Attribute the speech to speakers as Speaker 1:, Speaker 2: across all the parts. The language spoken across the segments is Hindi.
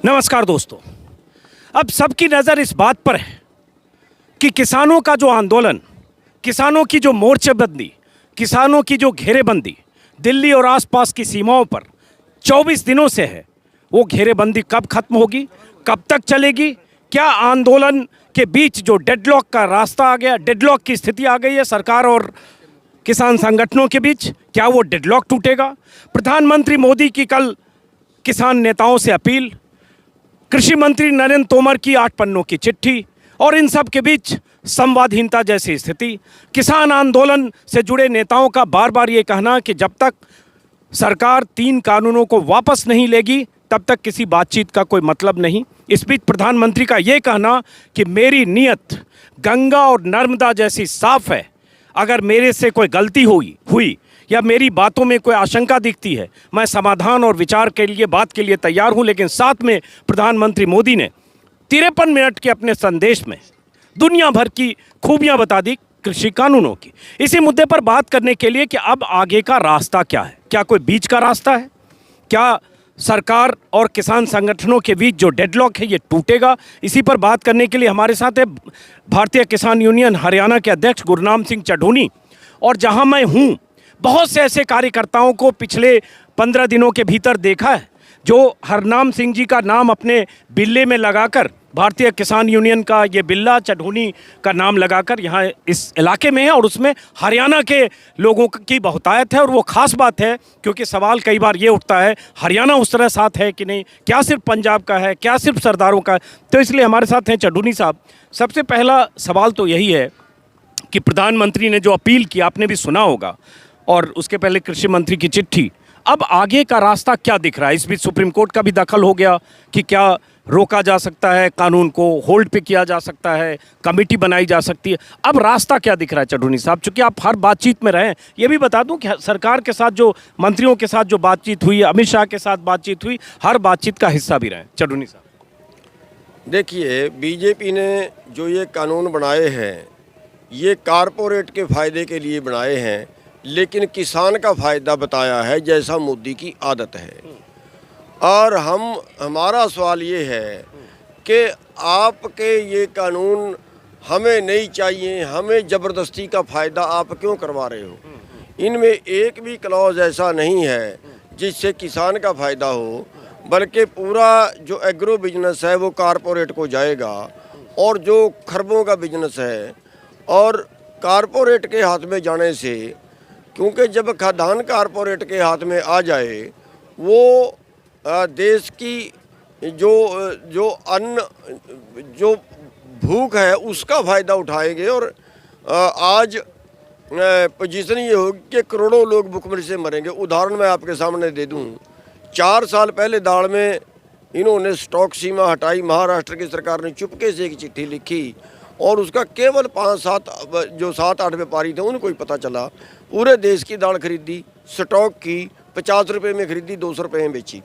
Speaker 1: नमस्कार दोस्तों। अब सबकी नज़र इस बात पर है कि किसानों का जो आंदोलन, किसानों की जो मोर्चेबंदी, किसानों की जो घेरेबंदी दिल्ली और आसपास की सीमाओं पर 24 दिनों से है, वो घेरेबंदी कब खत्म होगी, कब तक चलेगी? क्या आंदोलन के बीच जो डेडलॉक का रास्ता आ गया, डेडलॉक की स्थिति आ गई है सरकार और किसान संगठनों के बीच, क्या वो डेडलॉक टूटेगा? प्रधानमंत्री मोदी की कल किसान नेताओं से अपील, कृषि मंत्री नरेंद्र तोमर की 8 पन्नों की चिट्ठी और इन सब के बीच संवादहीनता जैसी स्थिति। किसान आंदोलन से जुड़े नेताओं का बार बार ये कहना कि जब तक सरकार 3 कानूनों को वापस नहीं लेगी तब तक किसी बातचीत का कोई मतलब नहीं। इस बीच प्रधानमंत्री का ये कहना कि मेरी नीयत गंगा और नर्मदा जैसी साफ है, अगर मेरे से कोई गलती हुई या मेरी बातों में कोई आशंका दिखती है, मैं समाधान और विचार के लिए बात के लिए तैयार हूं। लेकिन साथ में प्रधानमंत्री मोदी ने 53 मिनट के अपने संदेश में दुनिया भर की खूबियां बता दी कृषि कानूनों की। इसी मुद्दे पर बात करने के लिए कि अब आगे का रास्ता क्या है, क्या कोई बीच का रास्ता है, क्या सरकार और किसान संगठनों के बीच जो डेडलॉक है ये टूटेगा? इसी पर बात करने के लिए हमारे साथ है भारतीय किसान यूनियन हरियाणा के अध्यक्ष गुरनाम सिंह चढ़ूनी। और जहां मैं हूं, बहुत से ऐसे कार्यकर्ताओं को पिछले 15 दिनों के भीतर देखा है जो हरनाम सिंह जी का नाम अपने बिल्ले में लगाकर, भारतीय किसान यूनियन का ये बिल्ला चढ़ूनी का नाम लगाकर यहाँ इस इलाके में है, और उसमें हरियाणा के लोगों की बहुतायत है। और वो ख़ास बात है क्योंकि सवाल कई बार ये उठता है, हरियाणा उस तरह साथ है कि नहीं, क्या सिर्फ पंजाब का है, क्या सिर्फ सरदारों का है? तो इसलिए हमारे साथ हैं चढ़ूनी साहब। सबसे पहला सवाल तो यही है कि प्रधानमंत्री ने जो अपील की, आपने भी सुना होगा, और उसके पहले कृषि मंत्री की चिट्ठी, अब आगे का रास्ता क्या दिख रहा है? इस बीच सुप्रीम कोर्ट का भी दखल हो गया कि क्या रोका जा सकता है, कानून को होल्ड पे किया जा सकता है, कमेटी बनाई जा सकती है। अब रास्ता क्या दिख रहा है चढ़ूनी साहब? चूँकि आप हर बातचीत में रहे, ये भी बता दूं कि सरकार के साथ जो मंत्रियों के साथ जो बातचीत हुई, अमित शाह के साथ बातचीत हुई, हर बातचीत का हिस्सा भी रहे। चढ़ूनी साहब
Speaker 2: देखिए, बीजेपी ने जो ये कानून बनाए हैं ये कारपोरेट के फ़ायदे के लिए बनाए हैं, लेकिन किसान का फ़ायदा बताया है, जैसा मोदी की आदत है। और हमारा सवाल ये है कि आपके ये कानून हमें नहीं चाहिए, हमें ज़बरदस्ती का फ़ायदा आप क्यों करवा रहे हो? इनमें एक भी क्लॉज ऐसा नहीं है जिससे किसान का फ़ायदा हो, बल्कि पूरा जो एग्रो बिजनेस है वो कारपोरेट को जाएगा। और जो खरबों का बिजनेस है और कारपोरेट के हाथ में जाने से, क्योंकि जब खाद्यान्न कारपोरेट के हाथ में आ जाए, वो देश की जो अन्न, जो भूख है उसका फ़ायदा उठाएंगे। और आज पोजीशन ये होगी कि करोड़ों लोग भूखमरी से मरेंगे। उदाहरण मैं आपके सामने दे दूं, 4 साल पहले दाढ़ में इन्होंने स्टॉक सीमा हटाई, महाराष्ट्र की सरकार ने चुपके से एक चिट्ठी लिखी और उसका केवल 7-8 व्यापारी थे उनको ही पता चला। पूरे देश की दाल खरीदी, स्टॉक की, 50 रुपये में खरीदी, 200 रुपये में बेची।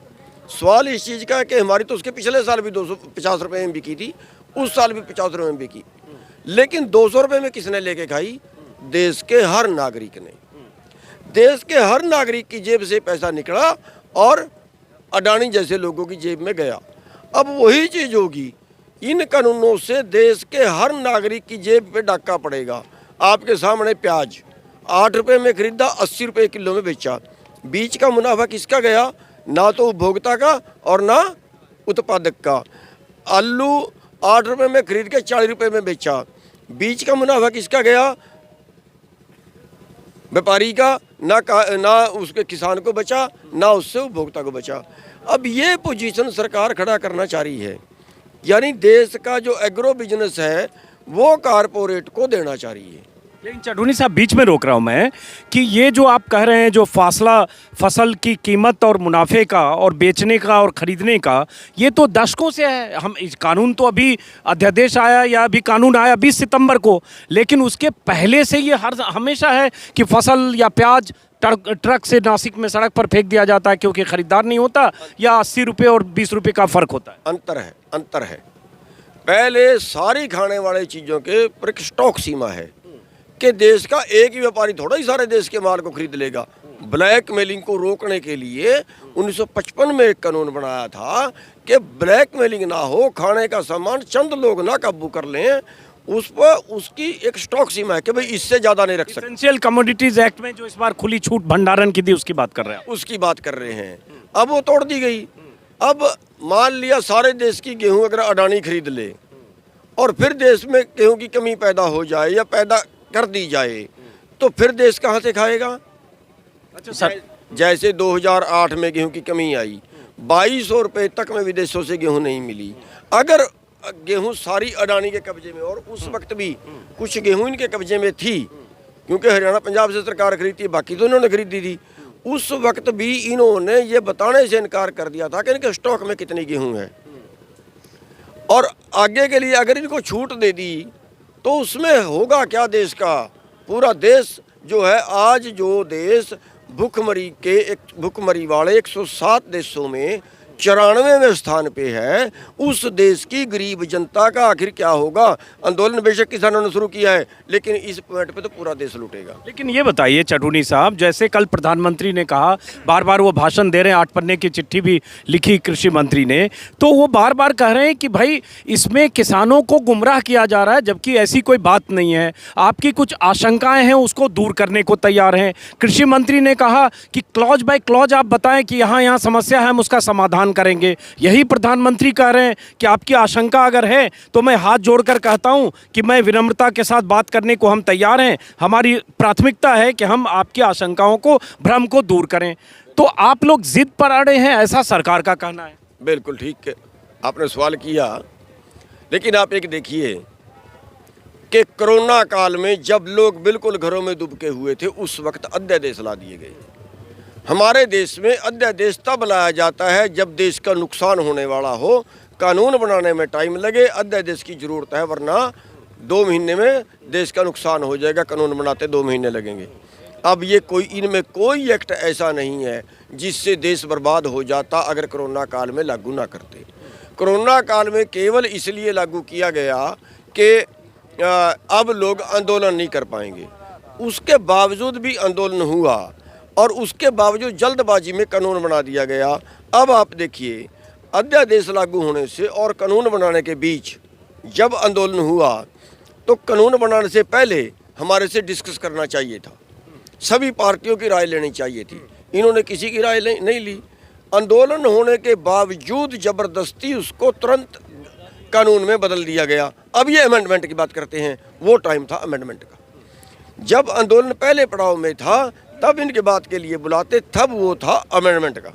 Speaker 2: सवाल इस चीज़ का है कि हमारी तो उसके पिछले साल भी 250 रुपये में बिकी थी, उस साल भी 50 रुपये में बिकी, लेकिन 200 रुपये में किसने लेके खाई? देश के हर नागरिक ने। देश के हर नागरिक की जेब से पैसा निकला और अडानी जैसे लोगों की जेब में गया। अब वही चीज़ होगी, इन कानूनों से देश के हर नागरिक की जेब पे डाका पड़ेगा। आपके सामने प्याज 8 रुपये में खरीदा, 80 रुपये किलो में बेचा। बीच का मुनाफा किसका गया? ना तो उपभोक्ता का और ना उत्पादक का। आलू 8 रुपये में खरीद के 40 रुपये में बेचा। बीच का मुनाफा किसका गया? व्यापारी का, ना उसके किसान को बचा, ना उससे उपभोक्ता को बचा। अब ये पोजीशन सरकार खड़ा करना चाह रही है, यानी देश का जो एग्रो बिजनेस है वो कारपोरेट को देना चाह रही है।
Speaker 1: लेकिन चढ़ूनी साहब, बीच में रोक रहा हूं मैं कि ये जो आप कह रहे हैं, जो फासला फसल की कीमत और मुनाफे का और बेचने का और ख़रीदने का, ये तो दशकों से है। हम इस कानून तो अभी अध्यादेश आया या अभी कानून आया 20 सितंबर को, लेकिन उसके पहले से ये हमेशा है कि फसल या प्याज ट्रक से नासिक में सड़क पर फेंक दिया जाता है क्योंकि ख़रीदार नहीं होता, या 80 रुपये और 20 रुपये का फ़र्क होता है।
Speaker 2: अंतर है। पहले सारी खाने वाले चीज़ों के पर एक स्टॉक सीमा है कि देश का एक ही व्यापारी थोड़ा ही सारे देश के माल को खरीद लेगा। ब्लैकमेलिंग को रोकने के लिए 1955 में एक कानून बनाया था कि ब्लैकमेलिंग ना हो, खाने का सामान चंद लोग ना काबू कर लें, उस पर उसकी एक स्टॉक सीमा है कि भाई इससे ज़्यादा नहीं रख सकते।
Speaker 1: एसेंशियल कमोडिटीज एक्ट में जो इस बार खुली छूट भंडारण की थी उसकी बात कर रहे हैं आप।
Speaker 2: उसकी बात कर रहे हैं। अब वो तोड़ दी गई। अब मान लिया सारे देश की गेहूं अगर अडानी खरीद ले और फिर देश में गेहूं की कमी पैदा हो जाए या पैदा कर दी जाए, तो फिर देश कहाँ से खाएगा?
Speaker 1: अच्छा सर,
Speaker 2: जैसे 2008 में गेहूं की कमी आई, 2200 रुपये तक में विदेशों से गेहूं नहीं मिली। अगर गेहूं सारी अडानी के कब्जे में, और उस वक्त भी कुछ गेहूं इनके कब्जे में थी क्योंकि हरियाणा पंजाब से सरकार खरीदती है, बाकी तो इन्होंने खरीदी थी, उस वक्त भी इन्होंने ये बताने से इनकार कर दिया था कि इनके स्टॉक में कितनी गेहूं है। और आगे के लिए अगर इनको छूट दे दी तो उसमें होगा क्या देश का? पूरा देश जो है, आज जो देश भुखमरी वाले 107 देशों में 94वें स्थान पे है, उस देश की गरीब जनता का आखिर क्या होगा? आंदोलन बेशक किसानों ने शुरू किया है, लेकिन इस पॉइंट पे तो पूरा देश लूटेगा।
Speaker 1: लेकिन ये बताइए चटूनी साहब, जैसे कल प्रधानमंत्री ने कहा, बार बार वो भाषण दे रहे हैं, 8 पन्ने की चिट्ठी भी लिखी कृषि मंत्री ने, तो वो बार बार कह रहे हैं कि भाई इसमें किसानों को गुमराह किया जा रहा है, जबकि ऐसी कोई बात नहीं है। आपकी कुछ आशंकाएं हैं, उसको दूर करने को तैयार हैं। कृषि मंत्री ने कहा कि क्लॉज बाय क्लॉज आप बताएं कि यहाँ समस्या है, हम उसका समाधान करेंगे। यही प्रधानमंत्री कह रहे हैं कि आपकी आशंका अगर है तो मैं हाथ जोड़कर कहता हूं कि मैं विनम्रता के साथ बात करने को हम तैयार हैं। हमारी प्राथमिकता है कि हम आपकी आशंकाओं को, भ्रम को दूर करें। तो आप लोग जिद पर अड़े हैं, ऐसा सरकार का कहना है।
Speaker 2: बिल्कुल ठीक आपने सवाल किया, लेकिन आप एक देखिए कि कोरोना काल में जब लोग बिल्कुल घरों में दुबके हुए थे, उस वक्त अध्यादेश ला दिए गए। हमारे देश में अध्यादेश तब लाया जाता है जब देश का नुकसान होने वाला हो, कानून बनाने में टाइम लगे, अध्यादेश की ज़रूरत है, वरना 2 महीने में देश का नुकसान हो जाएगा, कानून बनाते 2 महीने लगेंगे। अब ये इनमें कोई एक्ट ऐसा नहीं है जिससे देश बर्बाद हो जाता अगर कोरोना काल में लागू ना करते। कोरोना काल में केवल इसलिए लागू किया गया कि अब लोग आंदोलन नहीं कर पाएंगे। उसके बावजूद भी आंदोलन हुआ और उसके बावजूद जल्दबाजी में कानून बना दिया गया। अब आप देखिए, अध्यादेश लागू होने से और कानून बनाने के बीच जब आंदोलन हुआ तो कानून बनाने से पहले हमारे से डिस्कस करना चाहिए था, सभी पार्टियों की राय लेनी चाहिए थी। इन्होंने किसी की राय नहीं ली। आंदोलन होने के बावजूद ज़बरदस्ती उसको तुरंत कानून में बदल दिया गया। अब ये अमेंडमेंट की बात करते हैं, वो टाइम था अमेंडमेंट का। जब आंदोलन पहले पड़ाव में था तब इनके बात के लिए बुलाते, तब वो था अमेंडमेंट का।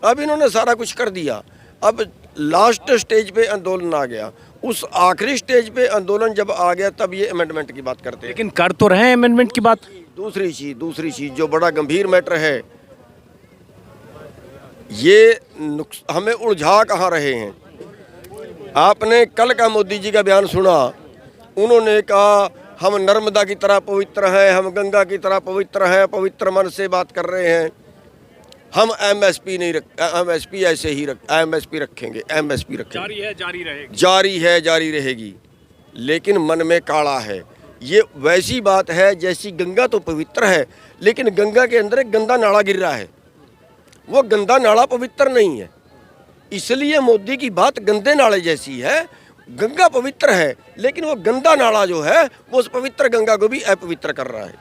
Speaker 2: अब इन्होंने सारा कुछ कर दिया। अब लास्ट स्टेज पे आंदोलन आ गया, उस आखिरी स्टेज पे आंदोलन जब आ गया तब ये अमेंडमेंट की बात करते हैं।
Speaker 1: लेकिन कर तो रहे हैं अमेंडमेंट की बात।
Speaker 2: दूसरी चीज़ जो बड़ा गंभीर मैटर है, ये हमें उलझा कहाँ रहे हैं। आपने कल का मोदी जी का बयान सुना, उन्होंने कहा हम नर्मदा की तरह पवित्र हैं, हम गंगा की तरह पवित्र हैं, पवित्र मन से बात कर रहे हैं। हम एमएसपी नहीं एमएसपी ऐसे ही एमएसपी रखेंगे, एमएसपी रखेंगे,
Speaker 1: जारी है, जारी रहेगी,
Speaker 2: जारी रहेगी, लेकिन मन में काला है। ये वैसी बात है जैसी गंगा तो पवित्र है, लेकिन गंगा के अंदर एक गंदा नाला गिर रहा है, वो गंदा नाला पवित्र नहीं है। इसलिए मोदी की बात गंदे नाले जैसी है। गंगा पवित्र है, लेकिन वो गंदा नाला जो है वो उस पवित्र गंगा को भी अपवित्र कर रहा है।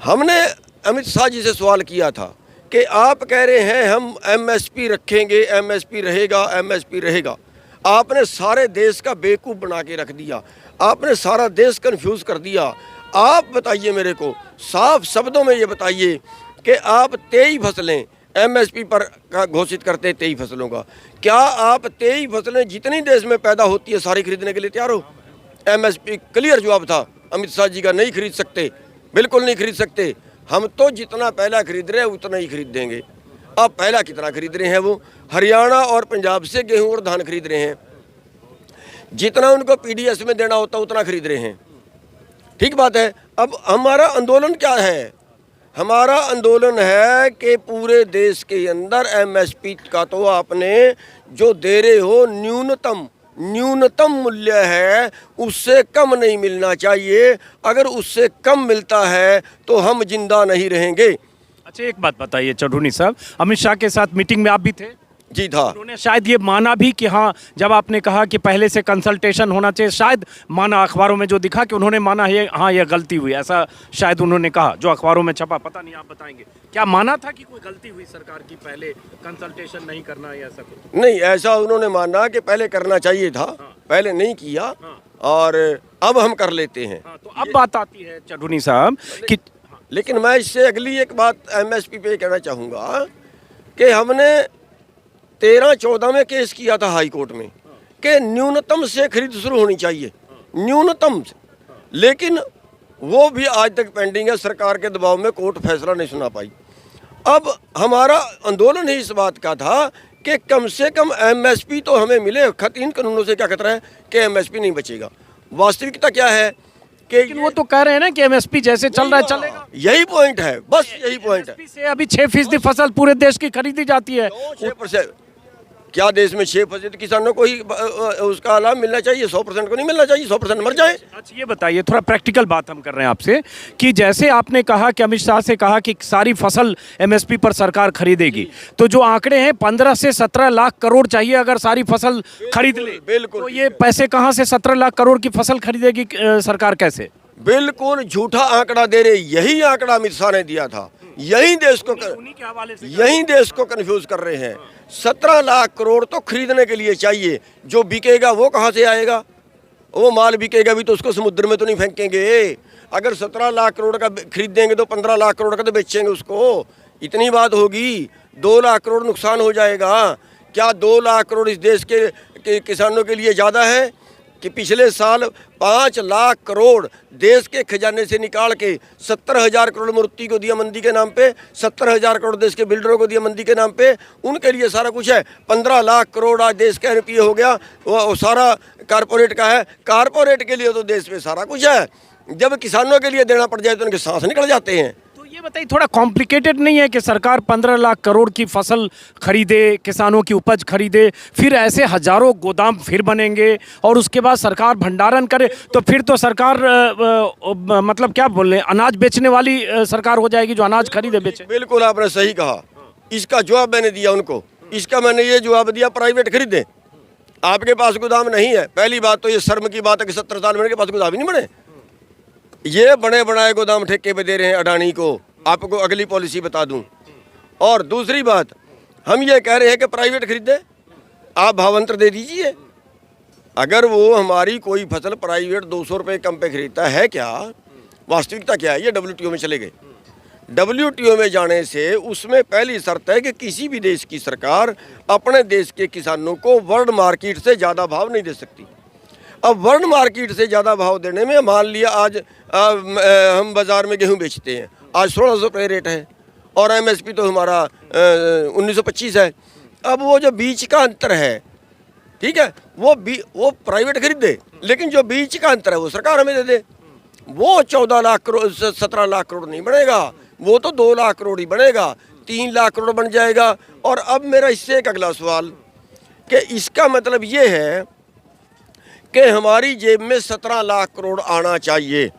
Speaker 2: हमने अमित शाह जी से सवाल किया था कि आप कह रहे हैं हम एमएसपी रखेंगे, एमएसपी रहेगा। आपने सारे देश का बेवकूफ़ बना के रख दिया, आपने सारा देश कन्फ्यूज़ कर दिया। आप बताइए मेरे को, साफ शब्दों में ये बताइए कि आप 23 फसलें एमएसपी पर घोषित करते हैं, 23 फसलों का, क्या आप 23 फसलें जितनी देश में पैदा होती है सारी खरीदने के लिए तैयार हो? एमएसपी क्लियर जवाब था अमित शाह जी का, नहीं खरीद सकते, बिल्कुल नहीं खरीद सकते। हम तो जितना पहला खरीद रहे हैं उतना ही खरीद देंगे। अब पहला कितना खरीद रहे हैं? वो हरियाणा और पंजाब से गेहूं और धान खरीद रहे हैं, जितना उनको पीडीएस में देना होता उतना खरीद रहे हैं। ठीक बात है। अब हमारा आंदोलन क्या है? हमारा आंदोलन है कि पूरे देश के अंदर एमएसपी का तो आपने जो दे रहे हो न्यूनतम मूल्य है, उससे कम नहीं मिलना चाहिए। अगर उससे कम मिलता है तो हम जिंदा नहीं रहेंगे।
Speaker 1: अच्छा, एक बात बताइए चढ़ूनी साहब, अमित शाह के साथ मीटिंग में आप भी थे?
Speaker 2: जी था।
Speaker 1: उन्होंने शायद ये माना भी कि हाँ, जब आपने कहा कि पहले से कंसल्टेशन होना चाहिए, शायद माना, अखबारों में जो दिखा कि उन्होंने माना है हाँ ये गलती हुई, ऐसा शायद उन्होंने कहा, जो अखबारों में छपा, पता नहीं, आप बताएंगे क्या माना था कि कोई गलती हुई सरकार की, पहले कंसल्टेशन नहीं करना या ऐसा कुछ?
Speaker 2: नहीं, ऐसा उन्होंने माना कि पहले करना चाहिए था, पहले नहीं किया और अब हम कर लेते हैं।
Speaker 1: हाँ, तो अब बात आती है चढ़ूनी साहब कि
Speaker 2: लेकिन मैं इससे अगली एक बात एमएसपी पे कहना चाहूँगा कि हमने 13-14 में केस किया था हाई कोर्ट में कि न्यूनतम से खरीद शुरू होनी चाहिए, न्यूनतम से, लेकिन वो भी आज तक पेंडिंग है। सरकार के दबाव में कोर्ट फैसला नहीं सुना पाई। अब हमारा आंदोलन ही इस बात का था कि कम से कम एमएसपी तो हमें मिले। इन कानूनों से क्या खतरा है कि एमएसपी नहीं बचेगा। वास्तविकता क्या है कि
Speaker 1: लेकिन वो तो कह रहे हैं ना कि एमएसपी जैसे चल रहा है चलेगा।
Speaker 2: यही पॉइंट है, बस यही पॉइंट है।
Speaker 1: एमएसपी से अभी 6% फसल पूरे देश की खरीदी जाती है।
Speaker 2: 6%? क्या देश में 6% किसानों को ही उसका लाभ मिलना चाहिए? 100% को नहीं मिलना चाहिए, 100% मर जाए।
Speaker 1: अच्छा, ये बताइए, थोड़ा प्रैक्टिकल बात हम कर रहे हैं आपसे कि जैसे आपने कहा कि अमित शाह से कहा कि सारी फसल एमएसपी पर सरकार खरीदेगी, तो जो आंकड़े हैं 15 से 17 लाख करोड़ चाहिए अगर सारी फसल खरीद ले।
Speaker 2: बिल्कुल।
Speaker 1: तो ये पैसे कहाँ से 17 लाख करोड़ की फसल खरीदेगी सरकार कैसे?
Speaker 2: बिल्कुल झूठा आंकड़ा दे रहे। यही आंकड़ा अमित शाह ने दिया था, यही देश को कंफ्यूज कर रहे हैं। 17 लाख करोड़ तो खरीदने के लिए चाहिए, जो बिकेगा वो कहाँ से आएगा? वो माल बिकेगा भी तो उसको समुद्र में तो नहीं फेंकेंगे। अगर 17 लाख करोड़ का खरीदेंगे तो 15 लाख करोड़ का तो बेचेंगे उसको, इतनी बात होगी। 2 लाख करोड़ नुकसान हो जाएगा। क्या 2 लाख करोड़ इस देश के किसानों के लिए ज़्यादा है कि पिछले साल 5 लाख करोड़ देश के खजाने से निकाल के 70,000 करोड़ मूर्ति को दिया मंदी के नाम पे, 70,000 करोड़ देश के बिल्डरों को दिया मंदी के नाम पे, उनके लिए सारा कुछ है। 15 लाख करोड़ आज देश का एनपीए हो गया, वो सारा कारपोरेट का है। कारपोरेट के लिए तो देश में सारा कुछ है, जब किसानों के लिए देना पड़ जाए तो उनके सांस निकल जाते हैं।
Speaker 1: ये बताइए, थोड़ा कॉम्प्लिकेटेड नहीं है कि सरकार 15 लाख करोड़ की फसल खरीदे, किसानों की उपज खरीदे, फिर ऐसे हजारों गोदाम फिर बनेंगे और उसके बाद सरकार भंडारण करे, तो फिर तो सरकार मतलब क्या बोल रहे हैं, अनाज बेचने वाली सरकार हो जाएगी जो अनाज खरीदे बेचे।
Speaker 2: बिल्कुल आपने सही कहा। इसका जवाब मैंने दिया उनको। इसका मैंने ये जवाब दिया, प्राइवेट खरीदे। आपके पास गोदाम नहीं है, पहली बात तो ये शर्म की बात है कि 70 साल मेरे के पास गोदाम ही नहीं बने। ये बने बनाए गोदाम ठेके पे दे रहे हैं अडानी को, आपको अगली पॉलिसी बता दूं। और दूसरी बात, हम ये कह रहे हैं कि प्राइवेट खरीदे, आप भावांतर दे दीजिए। अगर वो हमारी कोई फसल प्राइवेट 200 रुपये कम पे खरीदता है, क्या वास्तविकता क्या है? ये WTO में चले गए। WTO में जाने से उसमें पहली शर्त है कि किसी भी देश की सरकार अपने देश के किसानों को वर्ल्ड मार्केट से ज़्यादा भाव नहीं दे सकती। अब वर्ल्ड मार्केट से ज़्यादा भाव देने में, मान लिया आज हम बाज़ार में गेहूं बेचते हैं, आज 1600 रुपये रेट है और MSP तो हमारा 1925 है। अब वो जो बीच का अंतर है, ठीक है, वो प्राइवेट खरीदे, लेकिन जो बीच का अंतर है वो सरकार हमें दे दे। वो 14 लाख करोड़ 17 लाख करोड़ नहीं बनेगा, वो तो 2 लाख करोड़ ही बनेगा, 3 लाख करोड़ बन जाएगा। और अब मेरा इससे एक अगला सवाल कि इसका मतलब ये है कि हमारी जेब में 17 लाख करोड़ आना चाहिए,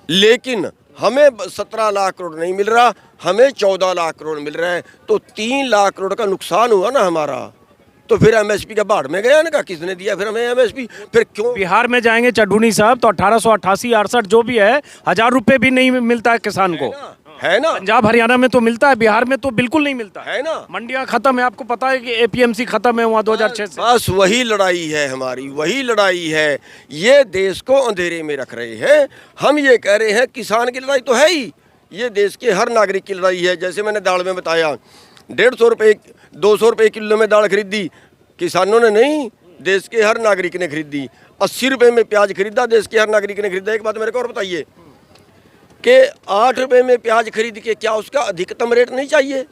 Speaker 2: लेकिन हमें 17 लाख करोड़ नहीं मिल रहा, हमें 14 लाख करोड़ मिल रहा है, तो 3 लाख करोड़ का नुकसान हुआ ना हमारा। तो फिर MSP का बाढ़ में गया ना, का किसने दिया फिर हमें MSP? फिर क्यों
Speaker 1: बिहार में जाएंगे चढ़ूनी साहब तो 1888-68 जो भी है, 1000 रुपये भी नहीं मिलता है किसान को,
Speaker 2: है ना?
Speaker 1: पंजाब हरियाणा में तो मिलता है, बिहार में तो बिल्कुल नहीं मिलता
Speaker 2: है ना?
Speaker 1: मंडियां खत्म है, आपको पता है कि APMC खत्म है वहाँ 2006 से।
Speaker 2: बस वही लड़ाई है हमारी, वही लड़ाई है। ये देश को अंधेरे में रख रहे हैं। हम ये कह रहे हैं किसान की लड़ाई तो है ही, ये देश के हर नागरिक की लड़ाई है। जैसे मैंने दाल में बताया, 150 रुपये 200 रुपये किलो में दाल खरीदी, किसानों ने नहीं, देश के हर नागरिक ने खरीदी। 80 रुपये में प्याज खरीदा, देश के हर नागरिक ने खरीदा। एक बात मेरे को और बताइए कि 8 रुपये में प्याज खरीद के क्या उसका अधिकतम रेट नहीं चाहिए?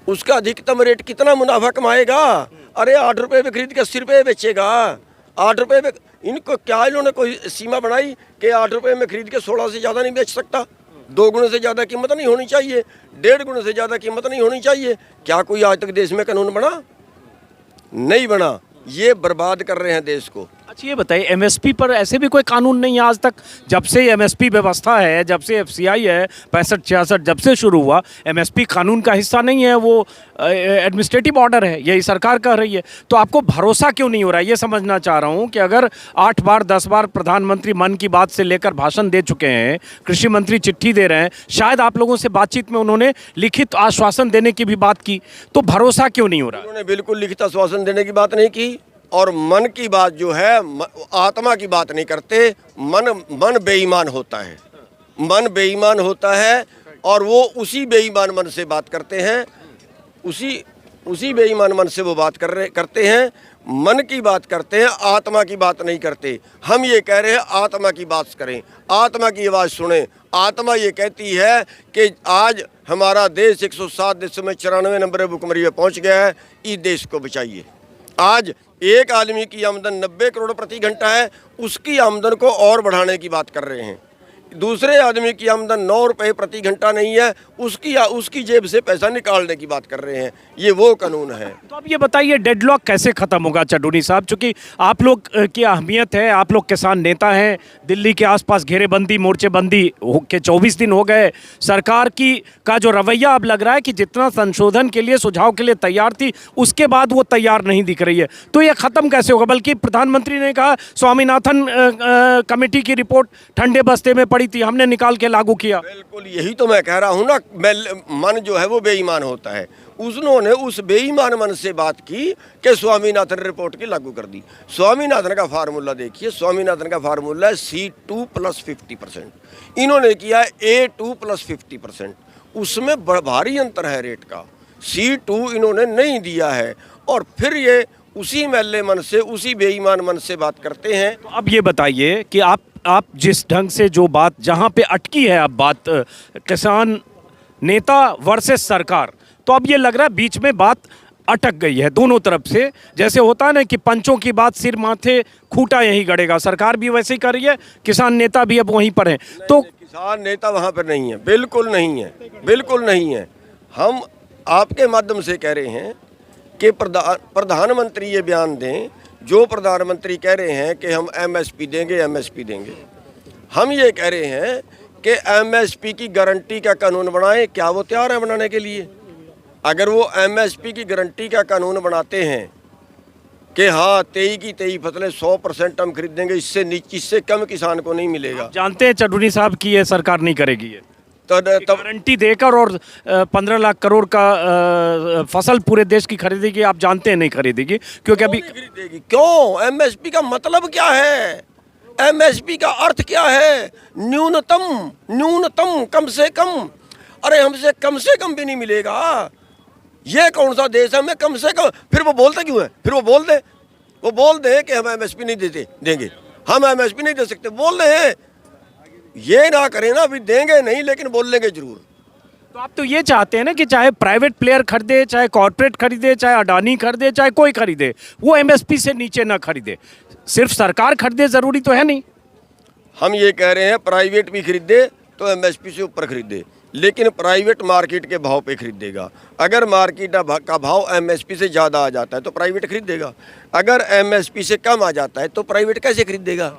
Speaker 2: उसका अधिकतम रेट कितना मुनाफा कमाएगा? अरे 8 रुपये में खरीद के 80 रुपये बेचेगा। 8 रुपये में इनको क्या, इन्होंने कोई सीमा बनाई कि 8 रुपये में खरीद के 16 से ज़्यादा नहीं बेच सकता? 2 गुने से ज़्यादा कीमत नहीं होनी चाहिए, 1.5 गुने से ज़्यादा कीमत नहीं होनी चाहिए। क्या कोई आज तक देश में कानून बना? नहीं बना। ये बर्बाद कर रहे हैं देश को।
Speaker 1: अच्छा ये बताइए, एमएसपी पर ऐसे भी कोई कानून नहीं है आज तक? जब से एमएसपी व्यवस्था है, जब से एफसीआई है 65-66 जब से शुरू हुआ, एमएसपी कानून का हिस्सा नहीं है, वो एडमिनिस्ट्रेटिव ऑर्डर है, यही सरकार कह रही है। तो आपको भरोसा क्यों नहीं हो रहा है, ये समझना चाह रहा हूँ कि अगर 8 बार 10 बार प्रधानमंत्री मन की बात से लेकर भाषण दे चुके हैं, कृषि मंत्री चिट्ठी दे रहे हैं, शायद आप लोगों से बातचीत में उन्होंने लिखित आश्वासन देने की भी बात की, तो भरोसा क्यों नहीं हो रहा?
Speaker 2: उन्होंने बिल्कुल लिखित आश्वासन देने की बात नहीं की, और मन की बात जो है आत्मा की बात नहीं करते। मन बेईमान होता है, मन बेईमान होता है, और वो उसी बेईमान मन से बात करते हैं, उसी बेईमान मन से वो बात करते हैं, मन की बात करते हैं, आत्मा की बात नहीं करते। हम ये कह रहे हैं आत्मा की बात करें, आत्मा की आवाज़ सुने। आत्मा ये कहती है कि आज हमारा देश 107 देशों में 94 नंबर भुखमरी में पहुंच गया है, इस देश को बचाइए। आज एक आदमी की आमदन 90 करोड़ प्रति घंटा है, उसकी आमदन को और बढ़ाने की बात कर रहे हैं। दूसरे आदमी की आमदन 9 रुपये प्रति घंटा नहीं है, उसकी जेब से पैसा निकालने की बात कर रहे हैं। ये वो कानून है।
Speaker 1: तो अब ये बताइए, डेडलॉक कैसे खत्म होगा चड्डूनी साहब? चूंकि आप लोग की अहमियत है, आप लोग किसान नेता हैं, दिल्ली के आसपास घेरेबंदी मोर्चेबंदी के 24 दिन हो गए, सरकार का जो रवैया अब लग रहा है कि जितना संशोधन के लिए सुझाव के लिए तैयार थी, उसके बाद वो तैयार नहीं दिख रही है, तो ये खत्म कैसे होगा? बल्कि प्रधानमंत्री ने कहा स्वामीनाथन कमेटी की रिपोर्ट ठंडे बस्ते में पड़ी थी, हमने निकाल के लागू किया।
Speaker 2: बिल्कुल यही तो मैं कह रहा हूँ ना, मन जो है वो बेईमान होता है। उन्होंने उस बेईमान मन से बात की कि स्वामीनाथन रिपोर्ट की लागू कर दी। स्वामीनाथन का फार्मूला देखिए, स्वामीनाथन का फार्मूला है C2 + 50%, इन्होंने किया A2 + 50%, उसमें भारी अंतर है रेट का। C2 इन्होंने नहीं दिया है, और फिर ये उसी मैले मन से, उसी बेईमान मन से बात करते हैं।
Speaker 1: तो अब ये बताइए कि आप जिस ढंग से जो बात जहाँ पे अटकी है, अब बात किसान नेता वर्सेस सरकार, तो अब ये लग रहा है बीच में बात अटक गई है दोनों तरफ से। जैसे होता है ना कि पंचों की बात सिर माथे खूंटा यहीं गड़ेगा, सरकार भी वैसे ही कर रही है, किसान नेता भी अब वहीं पर हैं। तो
Speaker 2: किसान नेता वहाँ पर नहीं है, बिल्कुल नहीं है, बिल्कुल नहीं है। हम आपके माध्यम से कह रहे हैं कि प्रधानमंत्री ये बयान दें, जो प्रधानमंत्री कह रहे हैं कि हम एमएसपी देंगे, एमएसपी देंगे। हम ये कह रहे हैं कि एमएसपी की गारंटी का कानून बनाएं, क्या वो तैयार है बनाने के लिए? अगर वो एमएसपी की गारंटी का कानून बनाते हैं कि हाँ 23 की 23 फसलें 100% हम खरीदेंगे, इससे कम किसान को नहीं मिलेगा।
Speaker 1: जानते हैं चड्डूनी साहब की ये सरकार नहीं करेगी ये,
Speaker 2: तो
Speaker 1: गारंटी देकर और 15 लाख करोड़ का फसल पूरे देश की खरीदेगी, आप जानते हैं नहीं खरीदेगी, क्योंकि अभी
Speaker 2: खरीदेगी क्यों? एमएसपी का मतलब क्या है? एमएसपी का अर्थ क्या है? न्यूनतम, कम से कम। अरे हमसे कम से कम भी नहीं मिलेगा, ये कौन सा देश है? हमें कम से कम, फिर वो बोलते क्यों है? फिर वो बोल दे कि हम एमएसपी नहीं देंगे, हम एमएसपी नहीं दे सकते, बोल रहे हैं। ये ना करें ना, अभी देंगे नहीं लेकिन बोल लेंगे जरूर।
Speaker 1: तो आप तो ये चाहते हैं ना कि चाहे प्राइवेट प्लेयर खरीदे, चाहे कॉर्पोरेट खरीदे, चाहे अडानी खरीदे, चाहे कोई खरीदे, वो एमएसपी से नीचे ना खरीदे, सिर्फ सरकार खरीदे, जरूरी तो है नहीं।
Speaker 2: हम ये कह रहे हैं प्राइवेट भी खरीदे तो एमएसपी से ऊपर खरीदे, लेकिन प्राइवेट मार्केट के भाव पे खरीदेगा। अगर मार्केट का भाव एमएसपी से ज़्यादा आ जाता है तो प्राइवेट खरीदेगा, अगर एमएसपी से कम आ जाता है तो प्राइवेट कैसे खरीदेगा?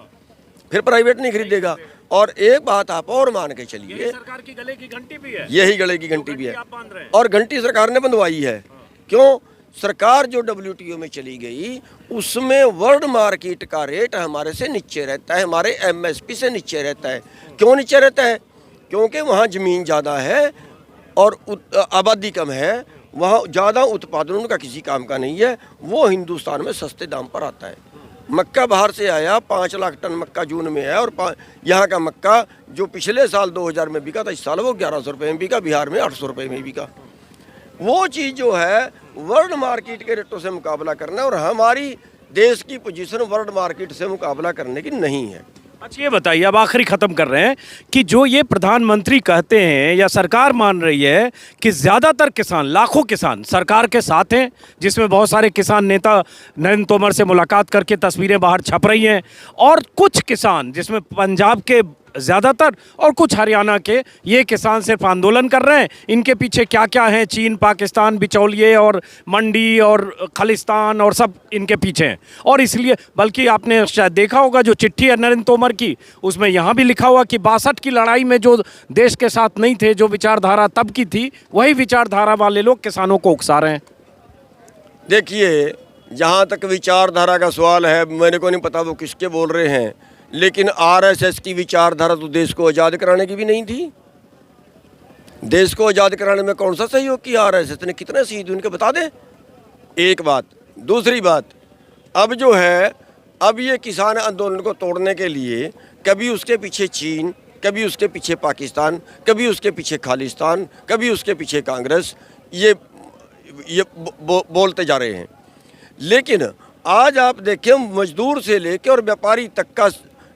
Speaker 2: फिर प्राइवेट नहीं खरीदेगा। और एक बात आप और मान के चलिए,
Speaker 1: सरकार की गले की घंटी भी है,
Speaker 2: यही गले की घंटी भी है,
Speaker 1: आप बांध रहे हैं।
Speaker 2: और घंटी सरकार ने बंधवाई है। क्यों? सरकार जो WTO में चली गई, उसमें वर्ल्ड मार्केट का रेट हमारे से नीचे रहता है, हमारे एमएसपी से नीचे रहता है। क्यों नीचे रहता है? क्योंकि वहाँ ज़मीन ज़्यादा है और आबादी कम है, वहाँ ज़्यादा उत्पादन उनका किसी काम का नहीं है, वो हिंदुस्तान में सस्ते दाम पर आता है। मक्का बाहर से आया, 5 लाख टन मक्का जून में है, और यहाँ का मक्का जो पिछले साल 2000 में बिका था, इस साल वो 1100 रुपये में बिका, बिहार में 800 रुपये में बिका। वो चीज़ जो है वर्ल्ड मार्केट के रेटों से मुकाबला करना है, और हमारी देश की पोजीशन वर्ल्ड मार्केट से मुकाबला करने की नहीं है।
Speaker 1: अच्छा ये बताइए, अब आखिरी ख़त्म कर रहे हैं कि जो ये प्रधानमंत्री कहते हैं या सरकार मान रही है कि ज़्यादातर किसान, लाखों किसान सरकार के साथ हैं, जिसमें बहुत सारे किसान नेता नरेंद्र तोमर से मुलाकात करके तस्वीरें बाहर छप रही हैं, और कुछ किसान जिसमें पंजाब के ज़्यादातर और कुछ हरियाणा के ये किसान सिर्फ आंदोलन कर रहे हैं। इनके पीछे क्या क्या है, चीन, पाकिस्तान, बिचौलिए और मंडी और खालिस्तान और सब इनके पीछे हैं। और इसलिए बल्कि आपने शायद देखा होगा जो चिट्ठी है नरेंद्र तोमर की, उसमें यहाँ भी लिखा हुआ कि 62 की लड़ाई में जो देश के साथ नहीं थे, जो विचारधारा तब की थी, वही विचारधारा वाले लोग किसानों को उकसा रहे हैं।
Speaker 2: देखिए, जहाँ तक विचारधारा का सवाल है, मेरे को नहीं पता वो किसके बोल रहे हैं, लेकिन आरएसएस की विचारधारा तो देश को आज़ाद कराने की भी नहीं थी। देश को आज़ाद कराने में कौन सा सहयोग किया आरएसएस ने, कितने शहीद उनके बता दें। एक बात। दूसरी बात, अब जो है, अब ये किसान आंदोलन को तोड़ने के लिए कभी उसके पीछे चीन, कभी उसके पीछे पाकिस्तान, कभी उसके पीछे खालिस्तान, कभी उसके पीछे कांग्रेस, ये बोलते जा रहे हैं। लेकिन आज आप देखें, मजदूर से लेकर और व्यापारी तक का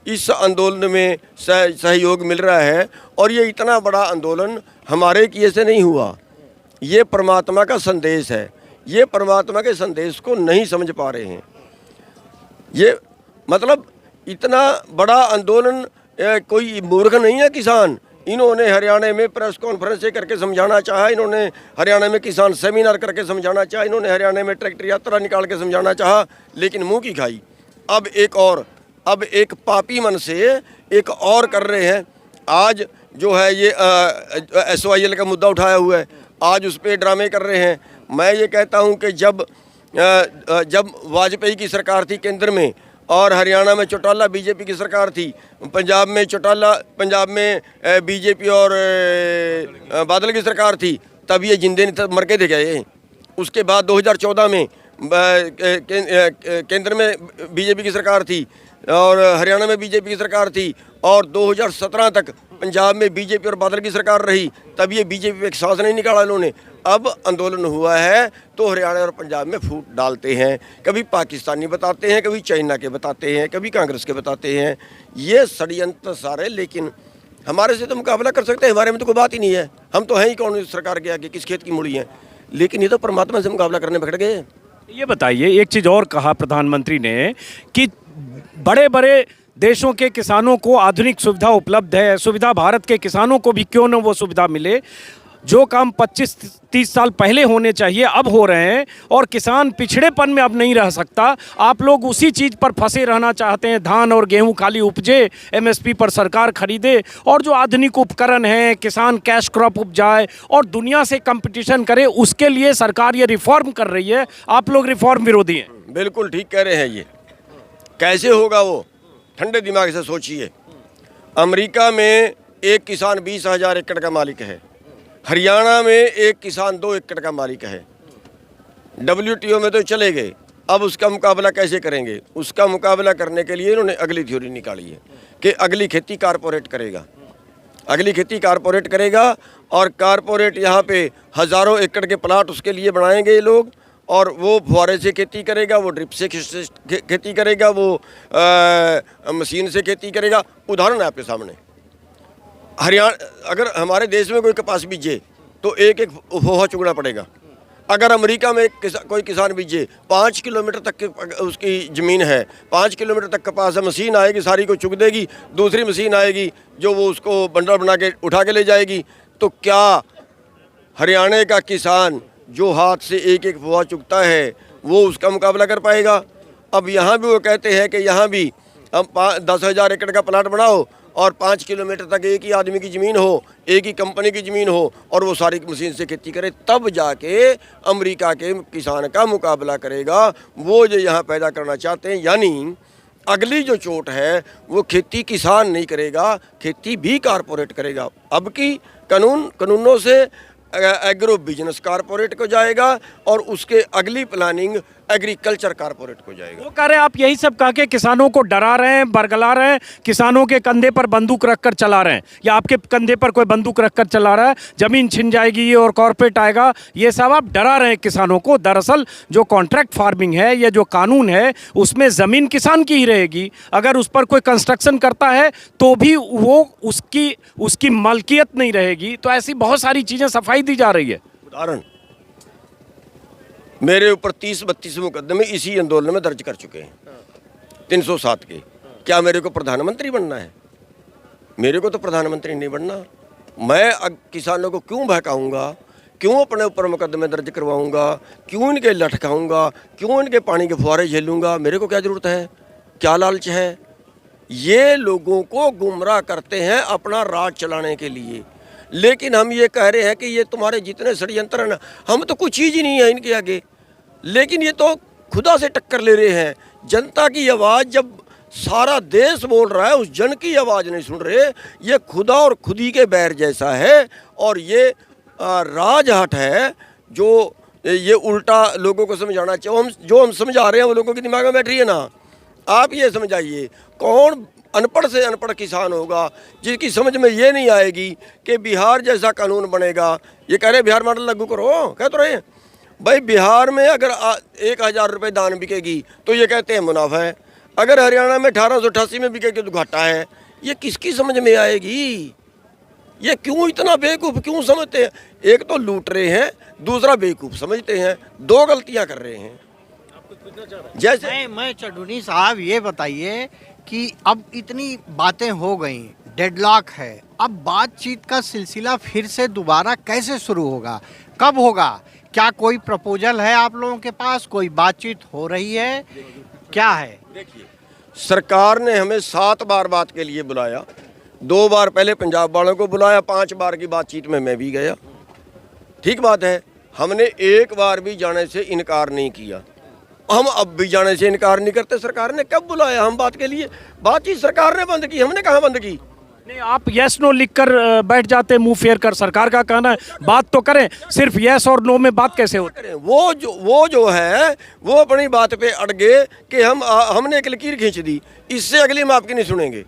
Speaker 2: इस आंदोलन में सहयोग मिल रहा है। और ये इतना बड़ा आंदोलन हमारे किए से नहीं हुआ, ये परमात्मा का संदेश है। ये परमात्मा के संदेश को नहीं समझ पा रहे हैं। ये मतलब इतना बड़ा आंदोलन, कोई मूर्ख नहीं है किसान। इन्होंने हरियाणा में प्रेस कॉन्फ्रेंस करके समझाना चाहा, इन्होंने हरियाणा में किसान सेमिनार करके समझाना चाहा, इन्होंने हरियाणा में ट्रैक्टर यात्रा निकाल के समझाना चाहा, लेकिन मुंह की खाई। अब एक पापी मन से एक और कर रहे हैं। आज जो है ये SYL का मुद्दा उठाया हुआ है, आज उस पर ड्रामे कर रहे हैं। मैं ये कहता हूँ कि जब वाजपेयी की सरकार थी केंद्र में और हरियाणा में चौटाला बीजेपी की सरकार थी, पंजाब में बीजेपी और बादल की सरकार थी, तब ये जिंदे मर के थे गए। उसके बाद 2014 में केंद्र में बीजेपी की सरकार थी और हरियाणा में बीजेपी की सरकार थी, और 2017 तक पंजाब में बीजेपी और बादल की सरकार रही, तब ये बीजेपी पे एक सांस नहीं निकाला इन्होंने। अब आंदोलन हुआ है तो हरियाणा और पंजाब में फूट डालते हैं, कभी पाकिस्तानी बताते हैं, कभी चाइना के बताते हैं, कभी कांग्रेस के बताते हैं। ये षड्यंत्र सारे, लेकिन हमारे से तो मुकाबला कर सकते हैं, हमारे में तो कोई बात ही नहीं है। हम तो हैं ही कौन सरकार के आगे, किस खेत की मुड़ी हैं। लेकिन ये तो परमात्मा से मुकाबला करने पकड़ गए।
Speaker 1: ये बताइए, एक चीज़ और कहा प्रधानमंत्री ने कि बड़े बड़े देशों के किसानों को आधुनिक सुविधा उपलब्ध है, सुविधा भारत के किसानों को भी क्यों न वो सुविधा मिले। जो काम 25-30 साल पहले होने चाहिए अब हो रहे हैं, और किसान पिछड़ेपन में अब नहीं रह सकता। आप लोग उसी चीज़ पर फंसे रहना चाहते हैं, धान और गेहूं खाली उपजे, MSP पर सरकार खरीदे, और जो आधुनिक उपकरण हैं, किसान कैश क्रॉप उपजाए और दुनिया से कंपटीशन करे, उसके लिए सरकार ये रिफॉर्म कर रही है। आप लोग रिफॉर्म विरोधी हैं।
Speaker 2: बिल्कुल ठीक कह रहे हैं। ये कैसे होगा, वो ठंडे दिमाग से सोचिए। अमेरिका में एक किसान 20,000 एकड़ का मालिक है, हरियाणा में एक किसान 2 एकड़ का मालिक है। WTO में तो चले गए, अब उसका मुकाबला कैसे करेंगे? उसका मुकाबला करने के लिए इन्होंने अगली थ्योरी निकाली है कि अगली खेती कारपोरेट करेगा, अगली खेती कारपोरेट करेगा। और कारपोरेट यहाँ पे हज़ारों एकड़ के प्लाट उसके लिए बनाएंगे ये लोग, और वो फुहारे से खेती करेगा, वो ड्रिप से खेती करेगा, वो मशीन से खेती करेगा। उदाहरण है आपके सामने। हरियाणा, अगर हमारे देश में कोई कपास बीजे तो एक एक फोहा चुगना पड़ेगा। अगर अमेरिका में कोई किसान बीजे, 5 किलोमीटर तक उसकी ज़मीन है, 5 किलोमीटर तक कपास है, मशीन आएगी सारी को चुग देगी, दूसरी मशीन आएगी जो वो उसको बंडल बना के उठा के ले जाएगी। तो क्या हरियाणा का किसान जो हाथ से एक एक फोहा चुगता है वो उसका मुकाबला कर पाएगा? अब यहाँ भी वो कहते हैं कि यहाँ भी हम 10,000 एकड़ का प्लाट बनाओ और 5 किलोमीटर तक एक ही आदमी की ज़मीन हो, एक ही कंपनी की ज़मीन हो, और वो सारी मशीन से खेती करे, तब जाके अमेरिका के किसान का मुकाबला करेगा। वो जो यहाँ पैदा करना चाहते हैं, यानी अगली जो चोट है वो खेती किसान नहीं करेगा, खेती भी कारपोरेट करेगा। अब की कानूनों से एग्रो बिजनेस कारपोरेट को जाएगा और उसके अगली प्लानिंग एग्रीकल्चर कारपोरेट को जाएगा।
Speaker 1: वो कह रहे हैं आप यही सब कह के किसानों को डरा रहे हैं, बरगला रहे हैं, किसानों के कंधे पर बंदूक रखकर चला रहे हैं, या आपके कंधे पर कोई बंदूक रखकर चला रहा है, जमीन छिन जाएगी और कॉर्पोरेट आएगा, ये सब आप डरा रहे हैं किसानों को। दरअसल जो कॉन्ट्रैक्ट फार्मिंग है, ये जो कानून है, उसमें ज़मीन किसान की ही रहेगी। अगर उस पर कोई कंस्ट्रक्शन करता है तो भी वो उसकी मालकियत नहीं रहेगी। तो ऐसी बहुत सारी चीज़ें सफाई दी जा रही है।
Speaker 2: उदाहरण, मेरे ऊपर 30-32 मुकदमे इसी आंदोलन में दर्ज कर चुके हैं, 307 के। क्या मेरे को प्रधानमंत्री बनना है? मेरे को तो प्रधानमंत्री नहीं बनना। मैं किसानों को क्यों बहकाऊंगा, क्यों अपने ऊपर मुकदमे दर्ज करवाऊंगा, क्यों इनके लटकाऊंगा, क्यों इनके पानी के फुहारे झेलूंगा? मेरे को क्या ज़रूरत है, क्या लालच है? ये लोगों को गुमराह करते हैं अपना राज चलाने के लिए। लेकिन हम ये कह रहे हैं कि ये तुम्हारे जितने षड्यंत्र हैं ना, हम तो कुछ चीज़ ही नहीं है इनके आगे। लेकिन ये तो खुदा से टक्कर ले रहे हैं। जनता की आवाज़ जब सारा देश बोल रहा है, उस जन की आवाज़ नहीं सुन रहे। ये खुदा और खुदी के बैर जैसा है। और ये राजहट है जो ये उल्टा लोगों को समझाना चाहिए। जो हम समझा रहे हैं वो लोगों के दिमाग में बैठ रही है ना। आप ये समझाइए, कौन अनपढ़ से अनपढ़ किसान होगा जिसकी समझ में ये नहीं आएगी कि बिहार जैसा कानून बनेगा। ये कह रहे बिहार मॉडल लागू करो, कह तो रहे हैं भाई। बिहार में अगर 1000 रुपये दान बिकेगी तो ये कहते हैं मुनाफा है। अगर हरियाणा में 1888 में बिकेगी तो घाटा है। ये किसकी समझ में आएगी? ये क्यों इतना बेवकूफ़ क्यों समझते हैं? एक तो लूट रहे हैं, दूसरा बेवकूफ़ समझते हैं। दो गलतियां कर रहे हैं। जैसे
Speaker 3: मैं चडूनी साहब ये बताइए कि अब इतनी बातें हो गई, डेडलॉक है, अब बातचीत का सिलसिला फिर से दोबारा कैसे शुरू होगा, कब होगा? क्या कोई प्रपोजल है आप लोगों के पास? कोई बातचीत हो रही है, क्या है?
Speaker 2: देखिए, सरकार ने हमें 7 बार बात के लिए बुलाया। 2 बार पहले पंजाब वालों को बुलाया, 5 बार की बातचीत में मैं भी गया। ठीक बात है, हमने एक बार भी जाने से इनकार नहीं किया। हम अब भी जाने से इनकार नहीं करते। सरकार ने कब बुलाया हम बात के लिए? बातचीत सरकार ने बंद की, हमने कहाँ बंद की?
Speaker 1: नहीं, आप यस नो लिखकर बैठ जाते, मुंह फेर कर। सरकार का कहना है बात तो करें, सिर्फ यस और नो में बात कैसे होती है?
Speaker 2: वो जो है वो अपनी बात पे अड़ गए कि हमने एक लकीर खींच दी, इससे अगली हम आपकी नहीं सुनेंगे।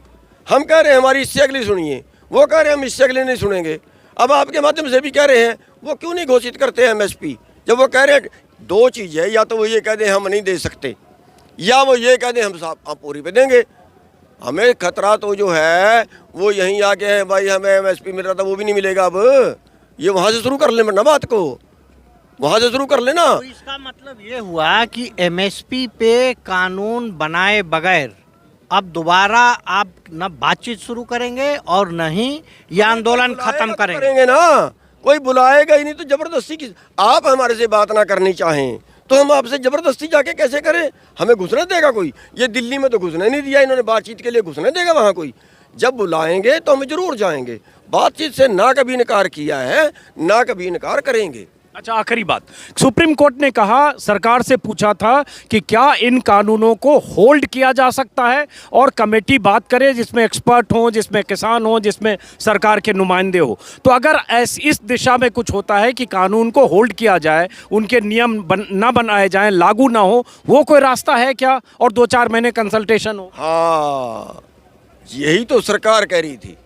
Speaker 2: हम कह रहे हैं हमारी इससे अगली सुनिए, वो कह रहे हैं हम इससे अगली नहीं सुनेंगे। अब आपके माध्यम से भी कह रहे हैं, वो क्यों नहीं घोषित करते हैं MSP? जब वो कह रहे हैं, दो चीज़ है, या तो वो ये कह दें हम नहीं दे सकते, या वो ये कह दें हम पूरी पे देंगे। हमें खतरा तो जो है वो यहीं आके है भाई, हमें MSP मिल रहा था वो भी नहीं मिलेगा। अब ये वहाँ से शुरू कर ले ना, बात को वहाँ से शुरू कर लेना।
Speaker 3: तो इसका मतलब ये हुआ कि MSP पे कानून बनाए बगैर अब दोबारा आप न बातचीत शुरू करेंगे और न ही ये आंदोलन खत्म करेंगे
Speaker 2: ना। कोई बुलाएगा ही नहीं तो जबरदस्ती की। आप हमारे से बात ना करनी चाहें तो हम आपसे जबरदस्ती जाके कैसे करें? हमें घुसने देगा कोई? ये दिल्ली में तो घुसने नहीं दिया इन्होंने, बातचीत के लिए घुसने देगा वहाँ कोई? जब बुलाएंगे तो हम जरूर जाएंगे। बातचीत से ना कभी इनकार किया है, ना कभी इनकार करेंगे।
Speaker 1: अच्छा, आखिरी बात, सुप्रीम कोर्ट ने कहा, सरकार से पूछा था कि क्या इन कानूनों को होल्ड किया जा सकता है, और कमेटी बात करे जिसमें एक्सपर्ट हों, जिसमें किसान हों, जिसमें सरकार के नुमाइंदे हो। तो अगर इस दिशा में कुछ होता है कि कानून को होल्ड किया जाए, उनके नियम ना बनाए जाएं, लागू ना हो, वो कोई रास्ता है क्या? और 2-4 महीने कंसल्टेशन हो।
Speaker 2: हाँ, यही तो सरकार कह रही थी।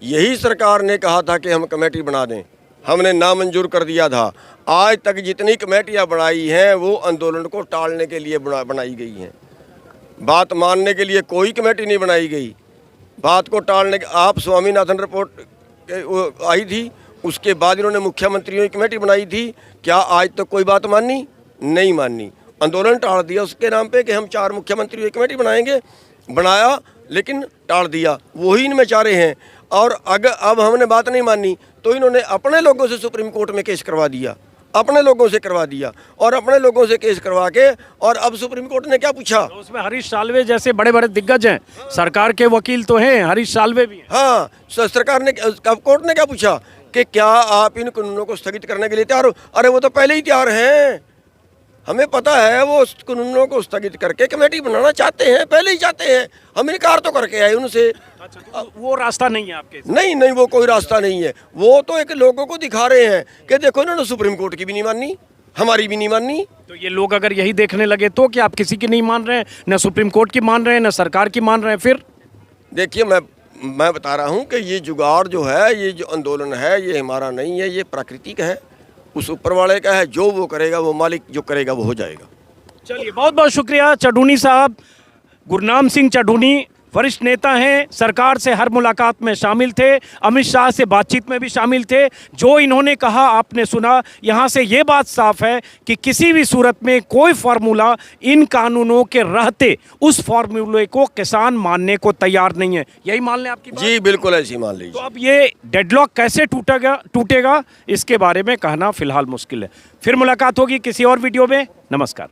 Speaker 2: यही सरकार ने कहा था कि हम कमेटी बना दें, हमने नामंजूर कर दिया था। आज तक जितनी कमेटियां बनाई हैं वो आंदोलन को टालने के लिए बनाई गई हैं। बात मानने के लिए कोई कमेटी नहीं बनाई गई। बात को टालने के, आप स्वामीनाथन रिपोर्ट आई थी, उसके बाद इन्होंने मुख्यमंत्रियों की कमेटी बनाई थी। क्या आज तक कोई बात मानी? नहीं मानी। आंदोलन टाल दिया उसके नाम पे कि हम 4 मुख्यमंत्रियों की कमेटी बनाएंगे। बनाया लेकिन टाल दिया। वही इनमें चारे हैं। और अगर अब हमने बात नहीं मानी तो इन्होंने अपने लोगों से सुप्रीम कोर्ट में केस करवा दिया, अपने लोगों से करवा दिया, और अपने लोगों से केस करवा के, और अब सुप्रीम कोर्ट ने क्या पूछा?
Speaker 1: तो उसमें हरीश साल्वे जैसे बड़े बड़े दिग्गज हैं, सरकार के वकील तो हैं, हरीश साल्वे भी हैं।
Speaker 2: हाँ, सरकार ने, कोर्ट ने क्या पूछा कि क्या आप इन कानूनों को स्थगित करने के लिए तैयार हो? अरे वो तो पहले ही तैयार हैं, हमें पता है। वो कानूनों को स्थगित करके कमेटी बनाना चाहते हैं, पहले ही चाहते हैं। हम इनकार तो करके आए उनसे।
Speaker 1: अच्छा, तो वो रास्ता नहीं है आपके?
Speaker 2: नहीं, वो कोई रास्ता नहीं है। वो तो एक लोगों को दिखा रहे हैं कि देखो इन्होंने सुप्रीम कोर्ट की भी नहीं मानी, हमारी भी नहीं मानी।
Speaker 1: तो ये लोग अगर यही देखने लगे तो कि आप किसी की नहीं मान रहे हैं, न सुप्रीम कोर्ट की मान रहे हैं, न सरकार की मान रहे हैं, फिर
Speaker 2: देखिए, मैं बता रहा हूँ कि ये जुगाड़ जो है, ये जो आंदोलन है, ये हमारा नहीं है, ये प्राकृतिक है, उस ऊपर वाले का है। जो वो करेगा, वो मालिक जो करेगा वो हो जाएगा।
Speaker 1: चलिए, बहुत बहुत शुक्रिया चडूनी साहब। गुरनाम सिंह चडूनी, वरिष्ठ नेता हैं, सरकार से हर मुलाकात में शामिल थे, अमित शाह से बातचीत में भी शामिल थे। जो इन्होंने कहा आपने सुना। यहाँ से ये बात साफ है कि किसी भी सूरत में कोई फार्मूला इन कानूनों के रहते उस फार्मूले को किसान मानने को तैयार नहीं है। यही मान लें आपकी बात?
Speaker 2: जी बिल्कुल ऐसी मान
Speaker 1: तो
Speaker 2: लीजिए।
Speaker 1: अब ये डेडलॉक कैसे टूटेगा इसके बारे में कहना फिलहाल मुश्किल है। फिर मुलाकात होगी किसी और वीडियो में। नमस्कार।